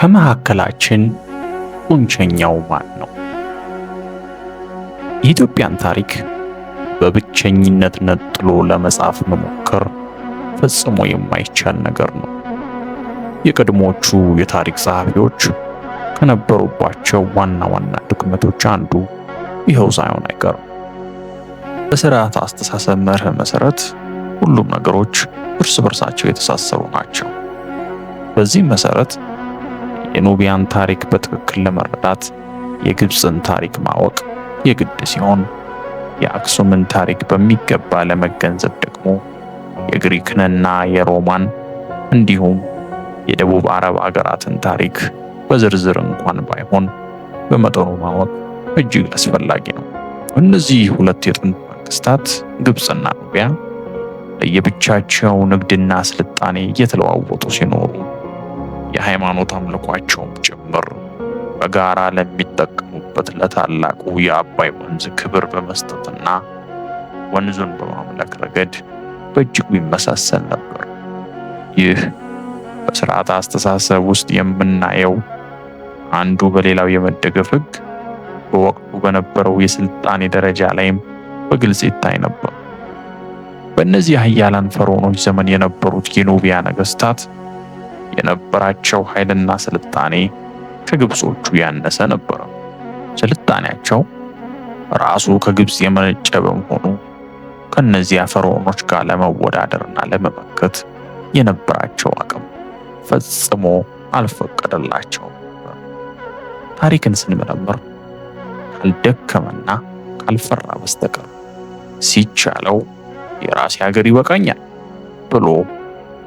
ከመካከላችን ቁንቸኛው ማን ነው? የኢትዮጵያን ታሪክ በብቸኝነት ነጥሎ ለመጻፍ መሞከር ፈጽሞ የማይቻል ነገር ነው። የቀድሞቹ የታሪክ ጸሐፊዎች ከነበሩባቸው ዋና ዋና ድክመቶች አንዱ ይኸው ሳይሆን አይቀርም። በሥርዓተ አስተሳሰብ መርህ መሠረት ሁሉም ነገሮች እርስ በርሳቸው የተሳሰሩ ናቸው። በዚህም መሠረት የኑቢያን ታሪክ በትክክል ለመረዳት የግብፅን ታሪክ ማወቅ የግድ ሲሆን፣ የአክሱምን ታሪክ በሚገባ ለመገንዘብ ደግሞ የግሪክንና የሮማን እንዲሁም የደቡብ አረብ አገራትን ታሪክ በዝርዝር እንኳን ባይሆን በመጠኑ ማወቅ እጅግ አስፈላጊ ነው። እነዚህ ሁለት የጥንት መንግስታት ግብፅና ኑቢያ ለየብቻቸው ንግድና ስልጣኔ እየተለዋወጡ ሲኖሩ የሃይማኖት አምልኳቸውም ጭምር በጋራ ለሚጠቀሙበት ለታላቁ የአባይ ወንዝ ክብር በመስጠትና ወንዙን በማምለክ ረገድ በእጅጉ ይመሳሰል ነበር። ይህ በሥርዓተ አስተሳሰብ ውስጥ የምናየው አንዱ በሌላው የመደገፍ ሕግ በወቅቱ በነበረው የስልጣኔ ደረጃ ላይም በግልጽ ይታይ ነበር። በእነዚህ ኃያላን ፈርዖኖች ዘመን የነበሩት የኑቢያ ነገስታት የነበራቸው ኃይልና ስልጣኔ ከግብጾቹ ያነሰ ነበር። ስልጣኔያቸው ራሱ ከግብጽ የመነጨ በመሆኑ ከነዚያ ፈርዖኖች ጋር ለመወዳደርና ለመመከት የነበራቸው አቅም ፈጽሞ አልፈቀደላቸውም ነበር። ታሪክን ስንመረምር ካልደከመና ካልፈራ በስተቀር ሲቻለው የራሴ ሀገር ይበቃኛል ብሎ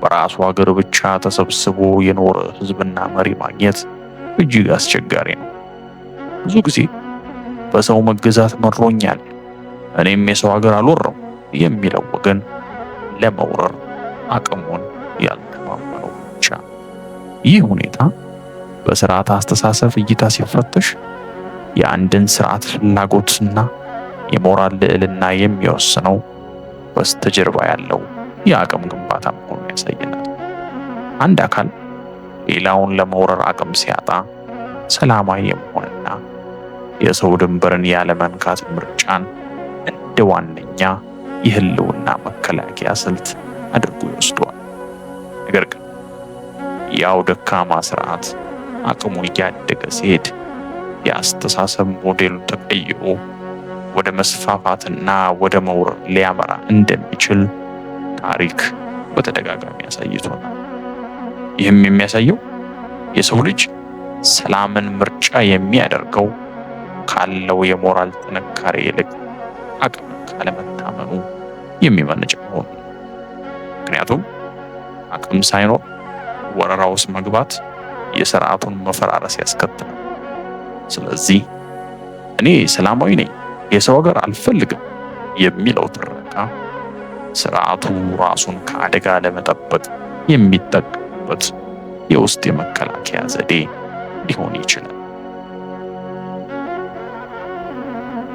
በራሱ ሀገር ብቻ ተሰብስቦ የኖረ ህዝብና መሪ ማግኘት እጅግ አስቸጋሪ ነው። ብዙ ጊዜ በሰው መገዛት መሮኛል፣ እኔም የሰው ሀገር አልወረም የሚለው ወገን ለመውረር አቅሙን ያልተማመነው ብቻ። ይህ ሁኔታ በሥርዓተ አስተሳሰብ እይታ ሲፈተሽ የአንድን ስርዓት ፍላጎትና የሞራል ልዕልና የሚወስነው በስተጀርባ ያለው የአቅም ግንባታ መሆኑን ያሳየናል። አንድ አካል ሌላውን ለመውረር አቅም ሲያጣ ሰላማዊ የመሆንና የሰው ድንበርን ያለመንካት ምርጫን እንደ ዋነኛ የህልውና መከላከያ ስልት አድርጎ ይወስደዋል። ነገር ግን ያው ደካማ ስርዓት አቅሙ እያደገ ሲሄድ የአስተሳሰብ ሞዴሉ ተቀይሮ ወደ መስፋፋትና ወደ መውረር ሊያመራ እንደሚችል ታሪክ በተደጋጋሚ አሳይቶናል። ይህም የሚያሳየው የሰው ልጅ ሰላምን ምርጫ የሚያደርገው ካለው የሞራል ጥንካሬ ይልቅ አቅም ካለመታመኑ የሚመነጭ መሆኑ። ምክንያቱም አቅም ሳይኖር ወረራ ውስጥ መግባት የሥርዓቱን መፈራረስ ያስከትላል። ስለዚህ እኔ ሰላማዊ ነኝ፣ የሰው ሀገር አልፈልግም የሚለው ትረካ ሥርዓቱ ራሱን ከአደጋ ለመጠበቅ የሚጠቀምበት የውስጥ የመከላከያ ዘዴ ሊሆን ይችላል።